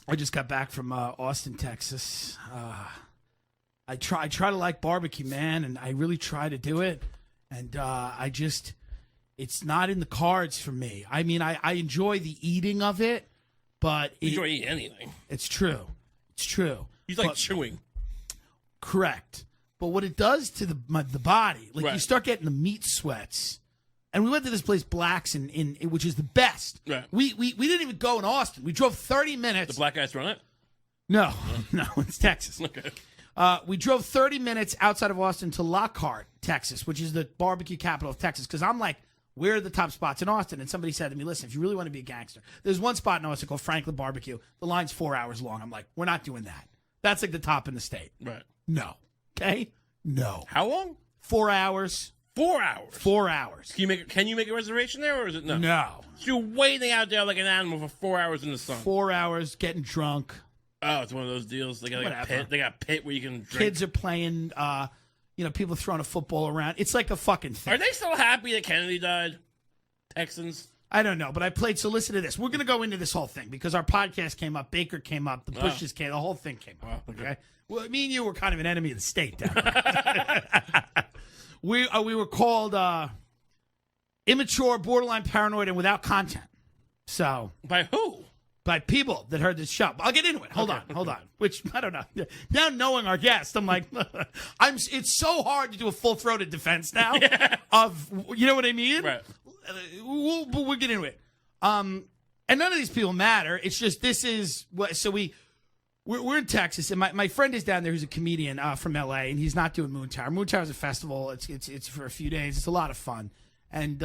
I just got back from Austin, Texas. I try to like barbecue, man, and I really try to do it. And it's not in the cards for me. I mean, I enjoy the eating of it, but You enjoy eating anything. It's true. It's true. He's like chewing. Correct. But what it does to the body, like you start getting the meat sweats. And we went to this place, Black's, in which is the best. Right. We didn't even go in Austin. We drove 30 minutes. The black guys run it? No, it's Texas. Okay. We drove 30 minutes outside of Austin to Lockhart, Texas, which is the barbecue capital of Texas. Because I'm like, where are the top spots in Austin? And somebody said to me, listen, if you really want to be a gangster, there's one spot in Austin called Franklin Barbecue. The line's 4 hours long. I'm like, we're not doing that. That's like the top in the state. Right. No. Okay? No. How long? 4 hours. 4 hours. 4 hours. Can you make a reservation there, or is it no? No. So you're waiting out there like an animal for 4 hours in the sun. 4 hours, getting drunk. Oh, it's one of those deals. They got like a pit. They got a pit where you can drink. Kids are playing. People throwing a football around. It's like a fucking thing. Are they still happy that Kennedy died? Texans. I don't know, but I played. So listen to this. We're going to go into this whole thing because our podcast came up. Baker came up. The Bushes came. The whole thing came up. Okay. Well, me and you were kind of an enemy of the state down there. we were called immature, borderline paranoid, and without content. So by who? By people that heard this show. I'll get into it. Hold on. Which I don't know. Now knowing our guest, I'm like, it's so hard to do a full-throated defense now of, you know what I mean? Right. We'll get into it. And none of these people matter. It's just this is what. So we're in Texas, and my friend is down there who's a comedian from L.A., and he's not doing Moon Tower. Moon Tower is a festival. It's for a few days. It's a lot of fun, and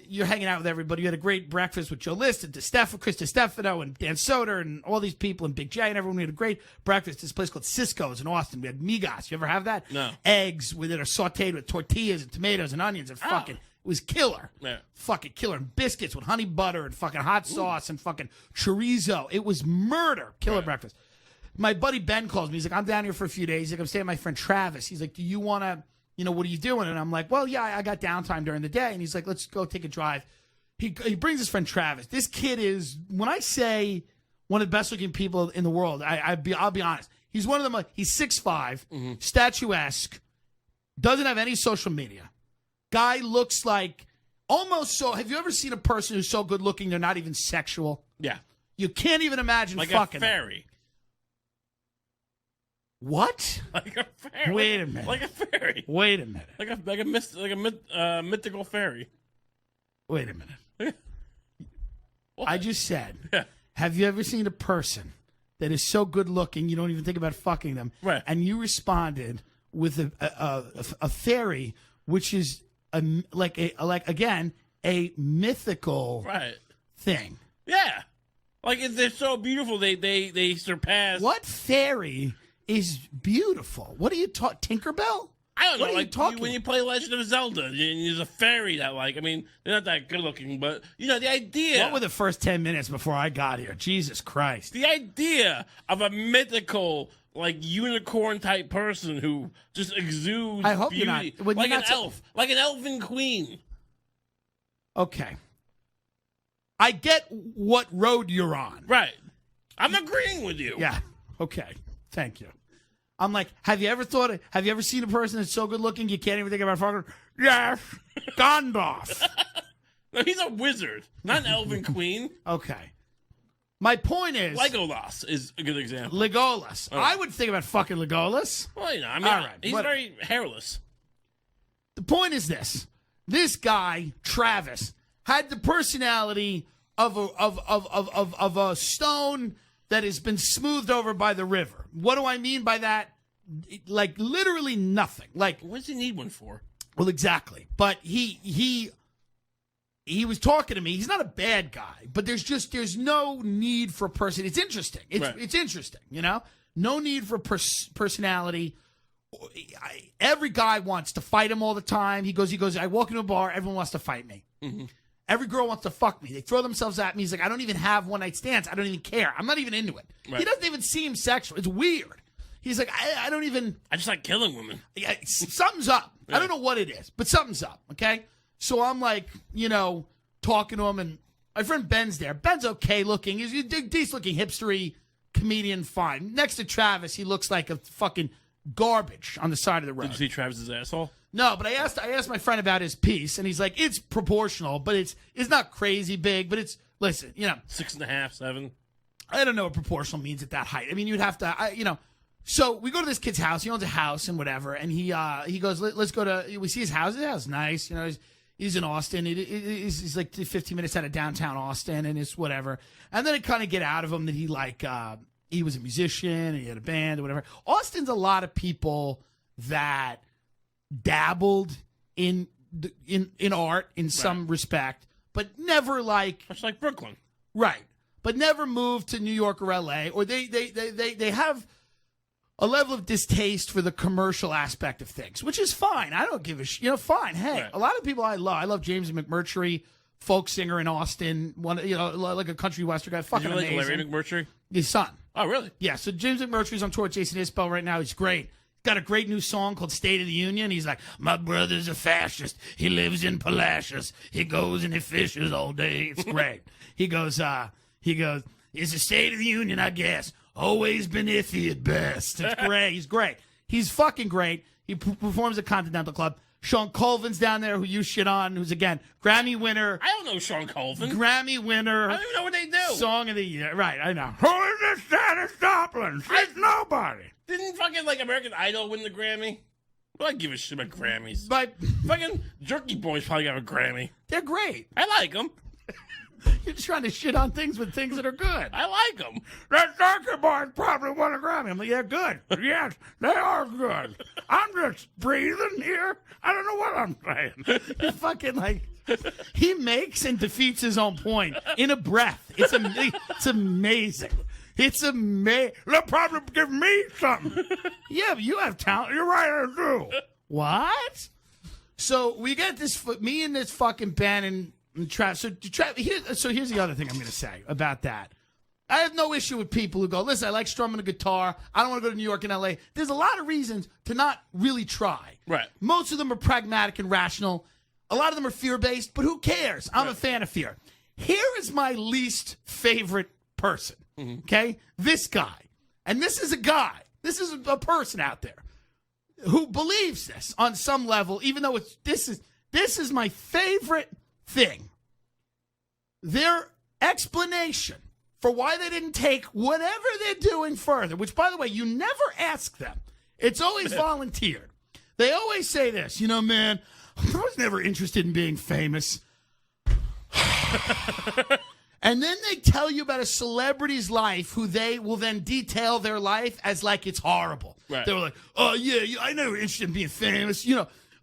you're hanging out with everybody. You had a great breakfast with Joe List and Chris DiStefano and Dan Soder and all these people and Big J and everyone. We had a great breakfast at this place called Cisco's in Austin. We had migas. You ever have that? No. Eggs that are sauteed with tortillas and tomatoes and onions and fucking. It was killer. Yeah. Fucking killer. And biscuits with honey butter and fucking hot sauce and fucking chorizo. It was murder. Killer breakfast. My buddy Ben calls me. He's like, I'm down here for a few days. He's like, I'm staying with my friend Travis. He's like, do you want to, what are you doing? And I'm like, well, yeah, I got downtime during the day. And he's like, let's go take a drive. He brings his friend Travis. This kid is, when I say one of the best looking people in the world, I'll be honest. He's one of them. He's 6'5", statuesque, doesn't have any social media. Guy looks like almost so. Have you ever seen a person who's so good looking they're not even sexual? Yeah. You can't even imagine like fucking a fairy. Them. What? Like a fairy. Wait a minute. Like a fairy. Wait a minute. Like a mythical fairy. Wait a minute. What? I just said, have you ever seen a person that is so good looking you don't even think about fucking them? Right. And you responded with a fairy, which is a mythical thing. Yeah. Like they're so beautiful they surpass. What fairy is beautiful? What are you talking? Tinkerbell? I don't know. What are like you talking? when you play Legend of Zelda, and there's a fairy that they're not that good looking, but the idea. What were the first 10 minutes before I got here? Jesus Christ! The idea of a mythical, unicorn type person who just exudes I hope beauty, you're not, like an elf, like an elven queen. Okay, I get what road you're on. Right, I'm agreeing with you. Yeah. Okay. Thank you. I'm like, have you ever seen a person that's so good looking you can't even think about fucking? Yes, Gandalf. No, he's a wizard, not an elven queen. Okay. My point is, Legolas is a good example. Legolas. Oh. I would think about fucking Legolas. Well, all right, he's very hairless. The point is this: this guy Travis had the personality of a stone that has been smoothed over by the river. What do I mean by that? Like literally nothing. Like, what does he need one for? Well, exactly. But he was talking to me. He's not a bad guy, but there's no need for a person. It's interesting. It's interesting, No need for personality. Every guy wants to fight him all the time. He goes. I walk into a bar. Everyone wants to fight me. Mm-hmm. Every girl wants to fuck me. They throw themselves at me. He's like, I don't even have one-night stands. I don't even care. I'm not even into it. Right. He doesn't even seem sexual. It's weird. He's like, I don't even. I just like killing women. Something's up. Yeah. I don't know what it is, but something's up. Okay. So I'm like, talking to him, and My friend Ben's there. Ben's okay looking. He's a decent looking hipstery comedian, fine. Next to Travis, he looks like a fucking garbage on the side of the road. Did you see Travis's asshole? No, but I asked my friend about his piece, and he's like, it's proportional, but it's not crazy big, but it's, listen, 6.5, 7. I don't know what proportional means at that height. I mean, you'd have to, So we go to this kid's house. He owns a house and whatever, and he goes, let's go to. We see his house. His house is nice. He's in Austin. He's like 15 minutes out of downtown Austin, and it's whatever. And then it kind of get out of him that he was a musician and he had a band or whatever. Austin's a lot of people that dabbled in art in some respect, but never Much like Brooklyn, right? But never moved to New York or L.A. or they have a level of distaste for the commercial aspect of things, which is fine. I don't give a shit. Fine. Hey, right. A lot of people I love James McMurtry, folk singer in Austin, like a country western guy, fucking Did you like amazing. Larry McMurtry? His son. Oh, really? Yeah, so James McMurtry's on tour with Jason Isbell right now. He's great. Got a great new song called State of the Union. He's like, my brother's a fascist. He lives in Palacios. He goes and he fishes all day. It's great. He goes, it's a State of the Union, I guess. Always been iffy at best. It's great. He's great. He's fucking great. He performs at Continental Club. Sean Colvin's down there, who you shit on, who's, again, Grammy winner. I don't know Sean Colvin. Grammy winner. I don't even know what they do. Song of the year. Right, I know. Who is this Janis Joplin? She's nobody. Didn't fucking American Idol win the Grammy? Well, I give a shit about Grammys. But fucking Jerky Boys probably got a Grammy. they're great. I like them. You're just trying to shit on things with things that are good. I like them. That Jerky Boys probably won a Grammy. I'm like, yeah, good. Yes, they are good. I'm just breathing here. I don't know what I'm saying. You're fucking he makes and defeats his own point in a breath. It's amazing. It's amazing. They'll probably give me something. Yeah, but you have talent. You're right, I do. What? So we get me and this fucking Ben and Trav. So here's the other thing I'm going to say about that. I have no issue with people who go, listen, I like strumming a guitar. I don't want to go to New York and L.A. There's a lot of reasons to not really try. Right. Most of them are pragmatic and rational. A lot of them are fear-based, but who cares? I'm a fan of fear. Here is my least favorite person, okay? This guy. And this is a guy. This is a person out there who believes this on some level, even though this is my favorite thing. Their explanation for why they didn't take whatever they're doing further, which, by the way, you never ask them. It's always volunteered. They always say this, man, I was never interested in being famous. And then they tell you about a celebrity's life who they will then detail their life as like it's horrible. Right. They were like, oh, yeah, I never interested in being famous.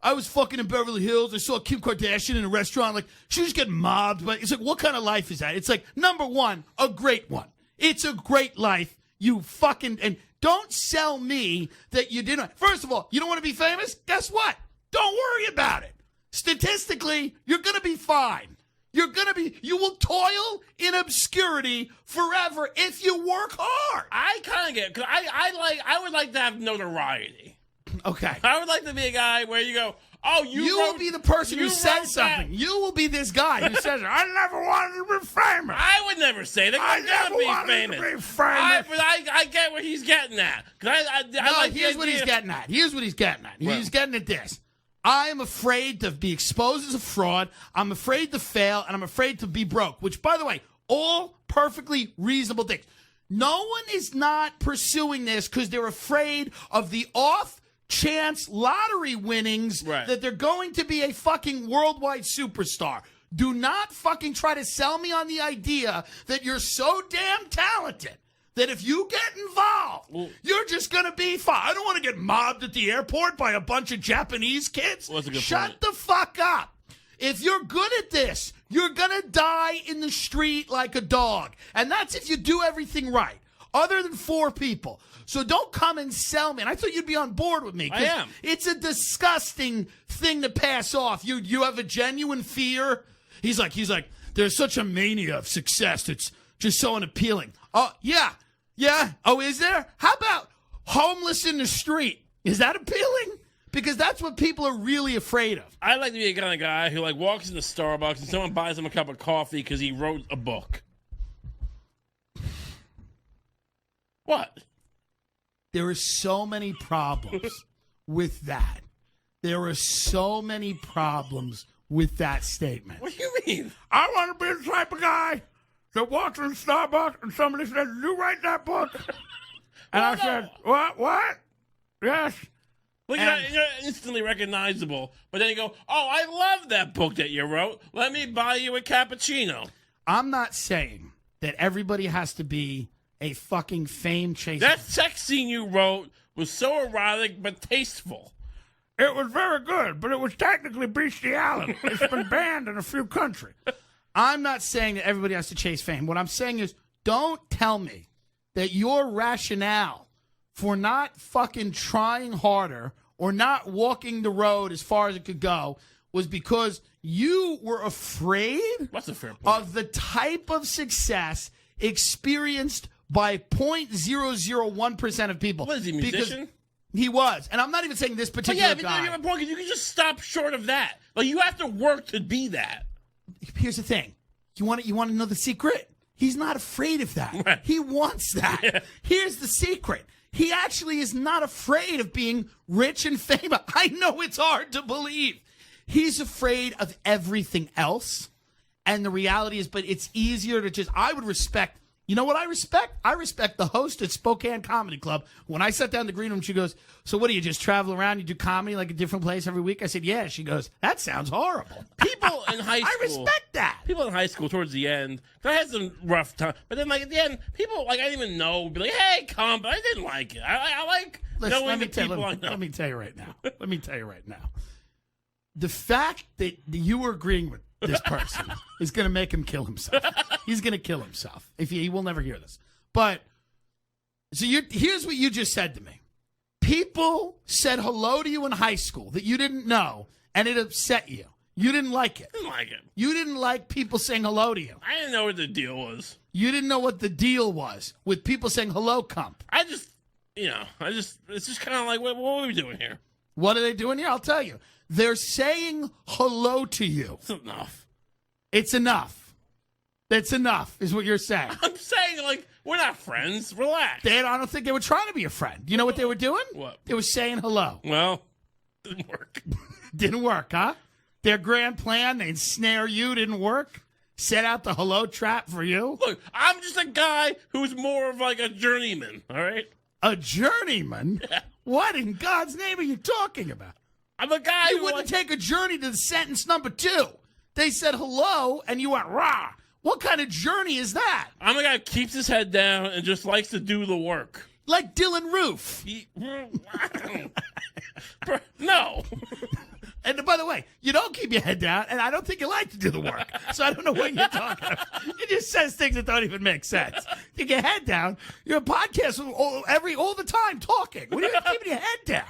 I was fucking in Beverly Hills. I saw Kim Kardashian in a restaurant. Like, she was getting mobbed. But it's like, what kind of life is that? It's like, number one, a great one. It's a great life. You fucking, and don't sell me that you didn't. First of all, you don't want to be famous? Guess what? Don't worry about it. Statistically, you're going to be fine. You will toil in obscurity forever if you work hard. I kind of get it, because I would like to have notoriety. Okay. I would like to be a guy where you go, oh, you will be the person who says something. That. You will be this guy who says, I never wanted to be famous. I would never say that. I never wanted to be famous. But I get what he's getting at. Here's what he's getting at. He's getting at this. I am afraid to be exposed as a fraud. I'm afraid to fail, and I'm afraid to be broke, which, by the way, all perfectly reasonable things. No one is not pursuing this because they're afraid of the off-chance lottery winnings that they're going to be a fucking worldwide superstar. Do not fucking try to sell me on the idea that you're so damn talented that if you get involved, you're just going to be fine. I don't want to get mobbed at the airport by a bunch of Japanese kids. Well, that's a good Shut point. the fuck up. If you're good at this, you're going to die in the street like a dog. And that's if you do everything right, other than 4 people. So don't come and sell me. And I thought you'd be on board with me. I am. It's a disgusting thing to pass off. You have a genuine fear. He's like, there's such a mania of success. It's just so unappealing. Oh, yeah. Yeah. Oh, is there? How about homeless in the street? Is that appealing? Because that's what people are really afraid of. I like to be the kind of guy who like walks into Starbucks and someone buys him a cup of coffee because he wrote a book. What? There are so many problems with that. There are so many problems with that statement. What do you mean? I want to be the type of guy that walks in Starbucks and somebody says, "Did you write that book?" And I said, "What? Yes." Well, you're instantly recognizable. But then you go, "Oh, I love that book that you wrote. Let me buy you a cappuccino." I'm not saying that everybody has to be a fucking fame chaser. That sex scene you wrote was so erotic but tasteful. It was very good, but it was technically bestiality. It's been banned in a few countries. I'm not saying that everybody has to chase fame. What I'm saying is, don't tell me that your rationale for not fucking trying harder or not walking the road as far as it could go was because you were afraid That's a fair point. of the type of success experienced by 0.001% of people. What is he, a musician? Because he was. And I'm not even saying this But particular yeah, but guy. you have a point. You can just stop short of that. Like, you have to work to be that. Here's the thing. You want to know the secret? He's not afraid of that. Right. He wants that. Yeah. Here's the secret. He actually is not afraid of being rich and famous. I know it's hard to believe. He's afraid of everything else. And the reality is, but it's easier to just, I would respect, you know what I respect? I respect the host at Spokane Comedy Club. When I sat down in the green room, she goes, "So what do you just travel around? You do comedy like a different place every week?" I said, "Yeah." She goes, "That sounds horrible." People in high school. I respect that. People in high school towards the end, 'cause I had some rough time. But then, like, at the end, people, like, I didn't even know, would be like, "Hey, Kump," I didn't like it. I like Listen, knowing the people I know. let me tell you right now. Let me tell you right now. The fact that you were agreeing with this person is going to make him kill himself. He's going to kill himself. He will never hear this. But so here's what you just said to me. People said hello to you in high school that you didn't know, and it upset you. You didn't like it. I didn't like it. You didn't like people saying hello to you. I didn't know what the deal was. You didn't know what the deal was with people saying hello, Kump. I just, it's just kind of like, what are we doing here? What are they doing here? I'll tell you. They're saying hello to you. It's enough. It's enough. That's enough, is what you're saying. I'm saying, like, we're not friends. Relax. I don't think they were trying to be a friend. You know what they were doing? What? They were saying hello. Well, didn't work. Didn't work, huh? Their grand plan, they'd snare you, didn't work? Set out the hello trap for you? Look, I'm just a guy who's more of like a journeyman, all right? A journeyman? Yeah. What in God's name are you talking about? I'm a guy You who wouldn't take a journey to the sentence number 2. They said hello, and you went, rah. What kind of journey is that? I'm a guy who keeps his head down and just likes to do the work. Like Dylan Roof. No. And by the way, you don't keep your head down, and I don't think you like to do the work. So I don't know what you're talking about. You just says things that don't even make sense. You get your head down. You're a podcast all the time talking. What are you keeping your head down?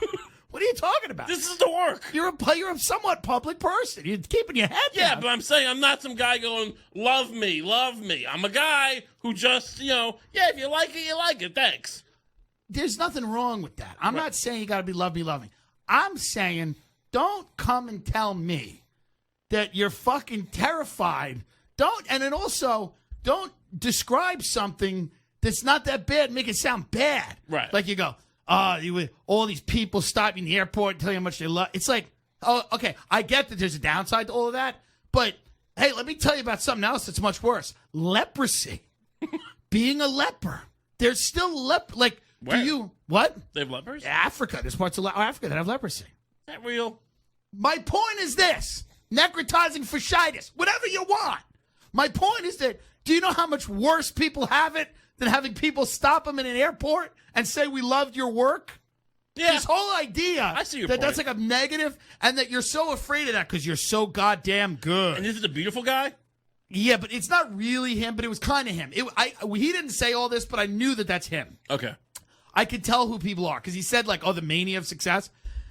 What are you talking about? This is the work. You're a somewhat public person. You're keeping your head down. Yeah, but I'm saying I'm not some guy going, love me, love me. I'm a guy who just, if you like it, you like it. Thanks. There's nothing wrong with that. I'm not saying you got to be love me, love me. I'm saying don't come and tell me that you're fucking terrified. And then also, don't describe something that's not that bad and make it sound bad. Right. Like you go, all these people stop you in the airport and tell you how much they love. It's like, oh, okay, I get that there's a downside to all of that, but hey, let me tell you about something else that's much worse. Leprosy. Being a leper. There's still like, Where? What? They have lepers? Africa. There's parts of Africa that have leprosy. Is that real? My point is this. Necrotizing fasciitis. Whatever you want. My point is that, do you know how much worse people have it than having people stop them in an airport and say, we loved your work? Yeah. This whole idea I see your that point. that's like a negative and that you're so afraid of that because you're so goddamn good. And this is a beautiful guy? Yeah, but it's not really him, but it was kind of him. He didn't say all this, but I knew that that's him. Okay. I could tell who people are because he said, like, the mania of success.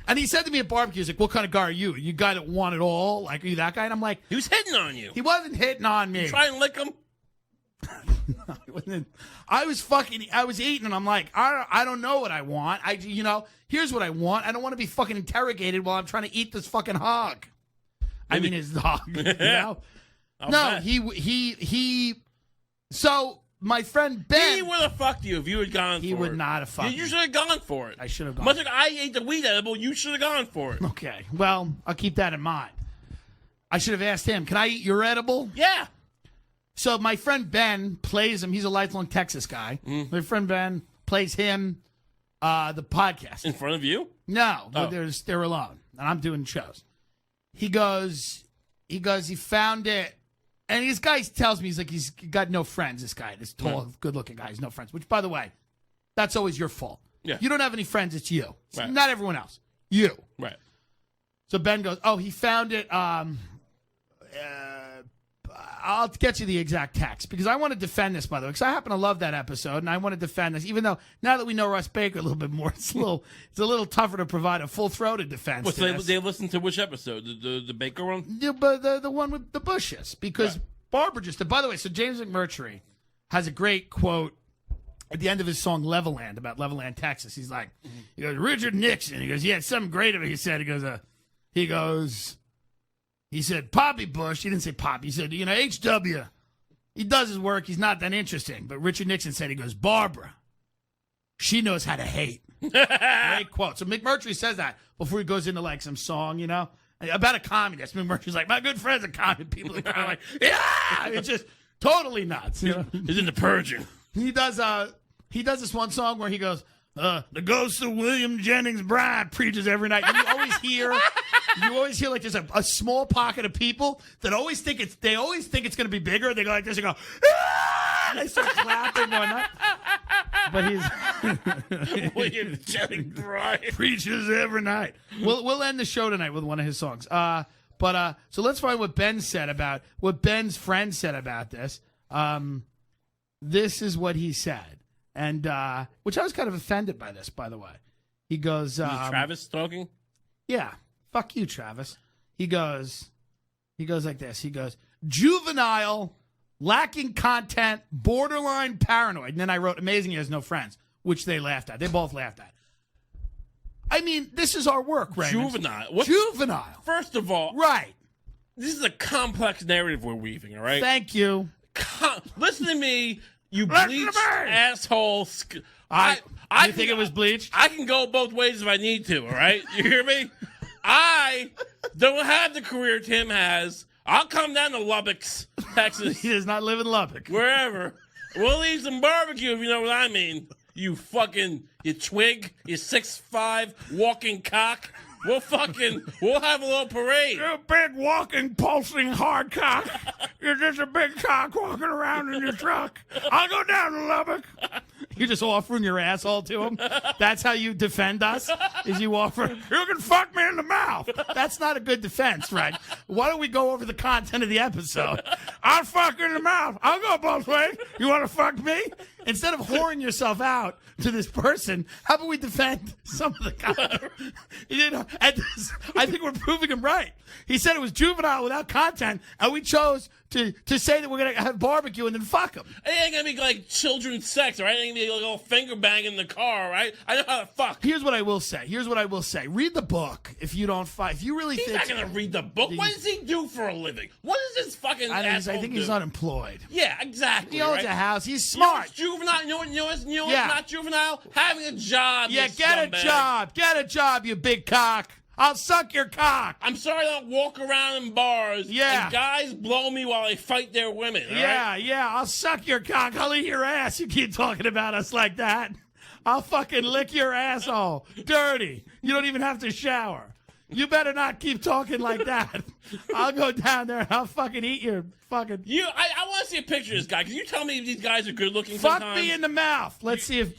And he said to me at barbecue, he's like, what kind of guy are you? You guy that want it all? Like, are you that guy? And I'm like, He was hitting on you. he wasn't hitting on me. Try and lick him. I was eating, and I'm like, I don't know what I want. Here's what I want. I don't want to be fucking interrogated while I'm trying to eat this fucking hog. I mean, his dog. You know? No, bet. he. So my friend Ben, He would have fucked you if you had gone for it. he would not have fucked. You should have gone for it. I should have gone. Much like I ate the weed edible, you should have gone for it. Okay, well, I'll keep that in mind. I should have asked him, can I eat your edible? Yeah. So my friend Ben plays him. He's a lifelong Texas guy. My friend Ben plays him the podcast. In front of you? No, Oh. they're alone, and I'm doing shows. He found it, and this guy tells me, he's got no friends, this guy, this tall, good-looking guy, has no friends, which, by the way, that's always your fault. Yeah. You don't have any friends, it's you. It's Right. not everyone else. You. Right. So Ben goes, he found it, I'll get you the exact text, because I want to defend this, by the way, because I happen to love that episode, and I want to defend this, even though now that we know Russ Baker a little bit more, it's a little tougher to provide a full-throated defense. What, to so this. they listened to which episode? The Baker one? The one with the bushes, because Right. Barbara just. By the way, so James McMurtry has a great quote at the end of his song Leveland about Leveland, Texas. He's like, he goes, Richard Nixon. He goes, yeah, something great of it. He said, he said, Poppy Bush. He didn't say Pop. He said, H.W. He does his work. He's not that interesting. But Richard Nixon said, he goes, Barbara, she knows how to hate. Great quote. So McMurtry says that before he goes into like some song, about a communist. McMurtry's like, my good friend's a communist. People are kind of like, yeah, it's just totally nuts. He's in the purging. He does this one song where he goes, the ghost of William Jennings Bryan preaches every night. And you always hear like there's a small pocket of people that always think it's going to be bigger. They go like this and go, ah! They start clapping and whatnot. But he's William Jennings Bryan preaches every night. We'll end the show tonight with one of his songs. So let's find what Ben's friend said about this. This is what he said. And which I was kind of offended by this, by the way. He goes, Is Travis talking? yeah, fuck you, Travis. He goes like this. He goes, juvenile, lacking content, borderline paranoid. And then I wrote, amazing he has no friends, which they laughed at. They both laughed at. I mean, this is our work, Raymond. Juvenile. Juvenile. First of all, Right. this is a complex narrative we're weaving, all right? Thank you. Listen to me, you Listen to bleached me. asshole. You think it was bleached? I can go both ways if I need to, all right? You hear me? I don't have the career Tim has. I'll come down to Lubbock, Texas, He does not live in Lubbock. wherever. We'll eat some barbecue, if you know what I mean. You twig, you 6'5", walking cock. We'll have a little parade. You're a big walking, pulsing hard cock. You're just a big cock walking around in your truck. I'll go down to Lubbock. You're just offering your asshole to him? That's how you defend us? Is you offer, you can fuck me in the mouth. That's not a good defense, right? Why don't we go over the content of the episode? I'll fuck you in the mouth. I'll go both ways. You want to fuck me? Instead of whoring yourself out to this person, how about we defend some of the content? I think we're proving him right. He said it was juvenile without content, and we chose to say that we're going to have barbecue and then fuck him. It ain't gonna be like children's sex, all right? It ain't gonna be like a little finger bang in the car, all right? I know how to fuck. Here's what I will say. Read the book if you don't fight. If you really He's think not gonna read the book. What does he do for a living? What does this fucking I asshole think do? he's unemployed. Yeah, exactly. He owns right? a house. He's You know smart. what's juvenile? You know what's Yeah. not juvenile? Having a job. Yeah, you get a scumbag. job. Get a job, you big cock. I'll suck your cock. I'm sorry I don't walk around in bars. Yeah. And guys blow me while they fight their women. all right? Yeah, I'll suck your cock. I'll eat your ass. You keep talking about us like that. I'll fucking lick your asshole. Dirty. You don't even have to shower. You better not keep talking like that. I'll go down there and I'll fucking eat your fucking... I want to see a picture of this guy. Can you tell me if these guys are good looking Fuck sometimes? me in the mouth. Let's see if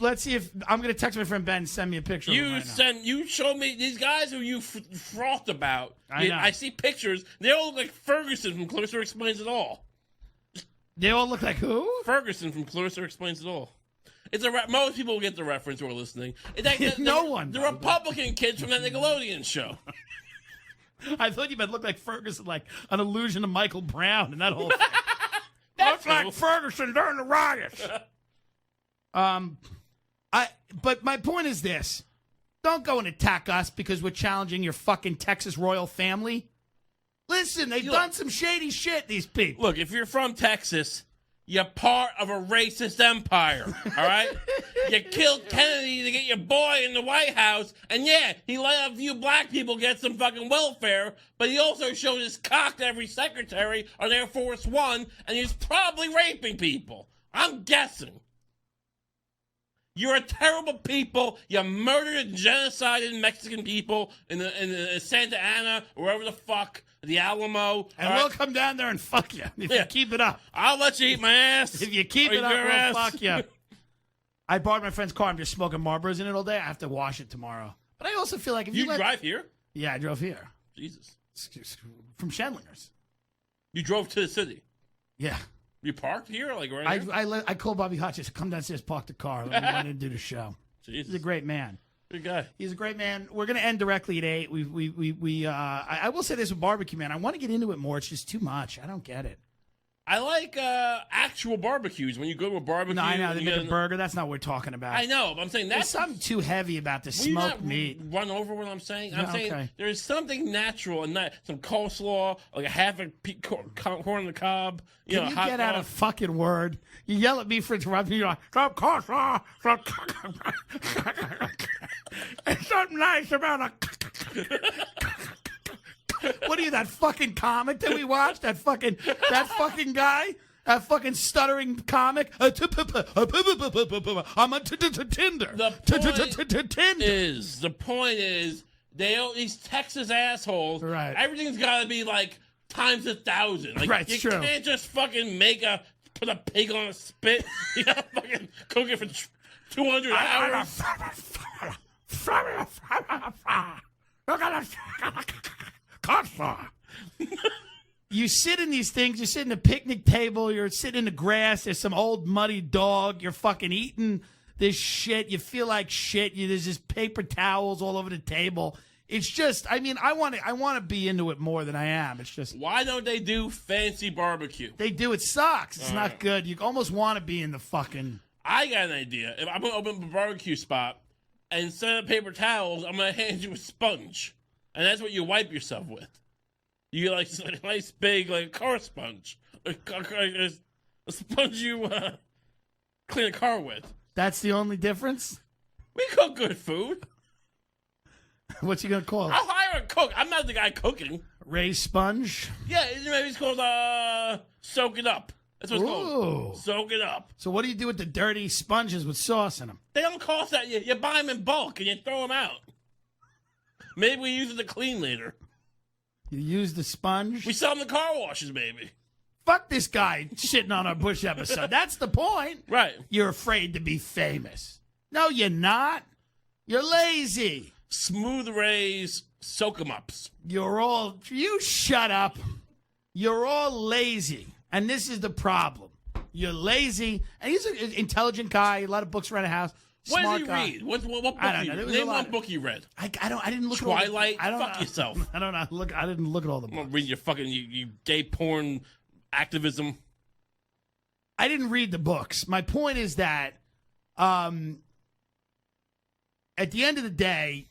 I'm gonna text my friend Ben and send me a picture. of him right now. You showed me these guys who you frothed about. I know. I see pictures. They all look like Ferguson from Clarissa Explains It All. They all look like who? Ferguson from Clarissa Explains It All. It's most people will get the reference who are listening. No one The does. Republican kids from that Nickelodeon show. I thought you meant look like Ferguson, like an allusion to Michael Brown and that whole thing. That's look like Ferguson during the riots. But my point is this. Don't go and attack us because we're challenging your fucking Texas royal family. Listen, they've done some shady shit, these people. Look, if you're from Texas, you're part of a racist empire, all right? You killed Kennedy to get your boy in the White House, and yeah, he let a few black people get some fucking welfare, but he also showed his cock to every secretary on Air Force One, and he's probably raping people. I'm guessing. You're a terrible people. You murdered and genocided Mexican people in the Santa Ana, or wherever the fuck, the Alamo. And we'll come down there and fuck you if you keep it up. I'll let you eat my ass. If you keep it up, we'll fuck you. I borrowed my friend's car. I'm just smoking Marlboros in it all day. I have to wash it tomorrow. But I also feel like if you drive here? Yeah, I drove here. Jesus. From Schendlinger's. You drove to the city? Yeah. You parked here? Like right here? I called Bobby Hutchins. Come downstairs, park the car. Let me in to do the show. Jesus. He's a great man. Good guy. He's a great man. We're going to end directly at 8. I will say this with barbecue, man. I want to get into it more. It's just too much. I don't get it. I like actual barbecues. When you go to a barbecue. No, I know. They make a burger. That's not what we're talking about. I know. But I'm saying there's something too heavy about the smoked meat. Run over what I'm saying? Yeah, I'm saying there's something natural and some coleslaw, like a half a corn on the cob. Can you get out a fucking word? You yell at me for interrupting. You're like, some coleslaw. There's something nice about a... What are you, that fucking comic that we watched? That fucking guy? That fucking stuttering comic? I'm on Tinder. The point is, these Texas assholes, right. Everything's got to be like times 1,000. Like, right, you true. can't just fucking put a pig on a spit. You gotta fucking cook it for 200 hours. You sit in these things, you sit in a picnic table, you're sitting in the grass, there's some old muddy dog, you're fucking eating this shit, you feel like shit, there's just paper towels all over the table. It's just, I mean, I want to be into it more than I am. It's just... Why don't they do fancy barbecue? They do. It sucks. It's not good. You almost want to be in the fucking... I got an idea. If I'm going to open a barbecue spot, and instead of paper towels, I'm going to hand you a sponge. And that's what you wipe yourself with. You get like a nice big like car sponge. A sponge you clean a car with. That's the only difference? We cook good food. What's he going to call it? I'll hire a cook. I'm not the guy cooking. Ray Sponge? Yeah, maybe it's called Soak It Up. That's what it's called. Soak It Up. So what do you do with the dirty sponges with sauce in them? They don't cost that. You buy them in bulk and you throw them out. Maybe we use it to clean later. You use the sponge? We sell them to car washes, maybe. Fuck this guy shitting on our Bush episode. That's the point. Right. You're afraid to be famous. No, you're not. You're lazy. Smooth Rays, soak 'em ups. You shut up. You're all lazy. And this is the problem. You're lazy. And he's an intelligent guy. A lot of books around the house. What Smart does he guy. read? What book I don't did know. he There read? was a Name lot one book you read. I didn't look Twilight. at all the, Fuck yourself. I don't know. I didn't look at all the I'm books. gonna read your fucking you gay porn activism. I didn't read the books. My point is that at the end of the day,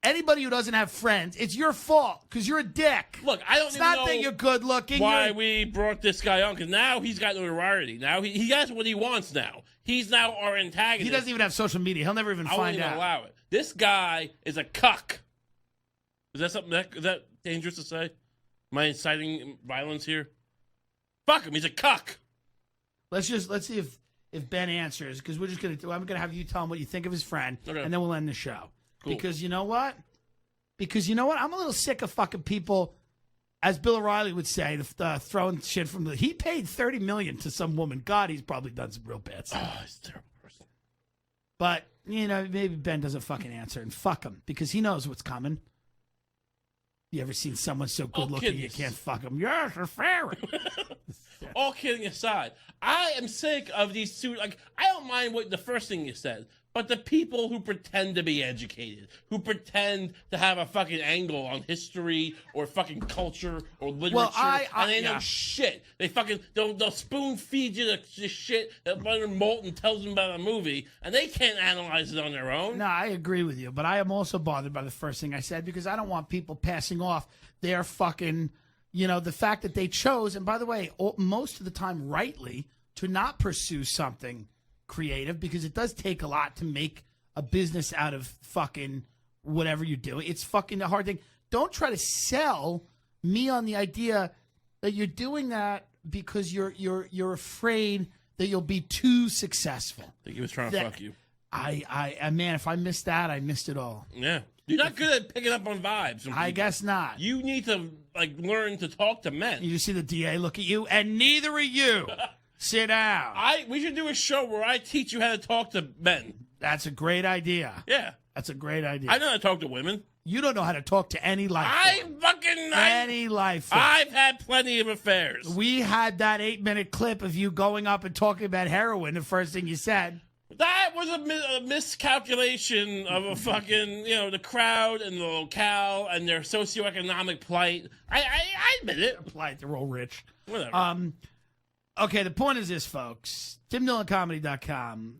anybody who doesn't have friends, it's your fault because you're a dick. Look, I don't It's even not know that you're good looking. why we brought this guy on, because now he's got notoriety. Now he has what he wants now. He's now our antagonist. He doesn't even have social media. He'll never even I won't find even out. allow it. This guy is a cuck. Is that something is that dangerous to say? Am I inciting violence here? Fuck him. He's a cuck. Let's see if Ben answers, because I'm gonna have you tell him what you think of his friend, Okay. and then we'll end the show. Cool. Because you know what? I'm a little sick of fucking people, as Bill O'Reilly would say, throwing shit from the. He paid $30 million to some woman. God, he's probably done some real bad stuff. Oh, he's a terrible person. But maybe Ben doesn't fucking answer, and fuck him because he knows what's coming. You ever seen someone so good looking you can't fuck him? Yes, a fairy. All kidding aside, I am sick of these two. Like, I don't mind what the first thing you said, but the people who pretend to be educated, who pretend to have a fucking angle on history or fucking culture or literature, and they know shit. they'll spoon feed you the shit that Leonard Moulton tells them about a movie, and they can't analyze it on their own. No, I agree with you, but I am also bothered by the first thing I said because I don't want people passing off their fucking, the fact that they chose, and by the way, most of the time rightly, to not pursue something creative because it does take a lot to make a business out of fucking whatever you're doing. It's fucking a hard thing. Don't try to sell me on the idea that you're doing that because you're afraid that you'll be too successful. I think he was trying to fuck you. I man, if I missed that, I missed it all. Yeah. You're not good at picking up on vibes. I guess not. You need to learn to talk to men. You see the DA look at you, and neither are you. Sit down. We should do a show where I teach you how to talk to men. That's a great idea. Yeah. That's a great idea. I know how to talk to women. You don't know how to talk to any life any life form. I've had plenty of affairs. We had that 8-minute clip of you going up and talking about heroin, the first thing you said. That was a miscalculation of a fucking, the crowd and the locale and their socioeconomic plight. I admit it. Plight, they're all rich. Whatever. Okay, the point is this, folks. TimDillonComedy.com.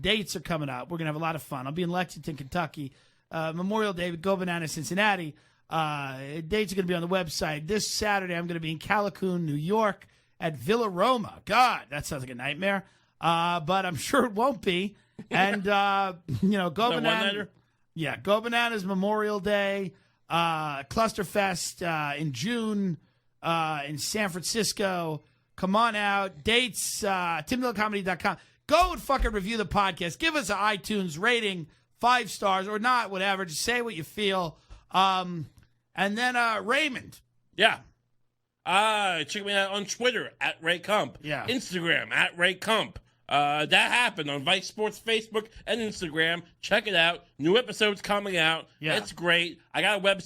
Dates are coming up. We're going to have a lot of fun. I'll be in Lexington, Kentucky. Memorial Day, Go Banana, Cincinnati. Dates are going to be on the website. This Saturday, I'm going to be in Callicoon, New York at Villa Roma. God, that sounds like a nightmare. But I'm sure it won't be. And, Go Banana. Yeah, Go Bananas Memorial Day. Clusterfest in June in San Francisco. Come on out. Dates, TimDillonComedy.com. Go and fucking review the podcast. Give us an iTunes rating, 5 stars or not, whatever. Just say what you feel. And then Raymond. Yeah. Check me out on Twitter at Ray Kump. Yeah. Instagram at Ray Kump. That happened on Vice Sports Facebook and Instagram. Check it out. New episodes coming out. Yeah. It's great. I got a website.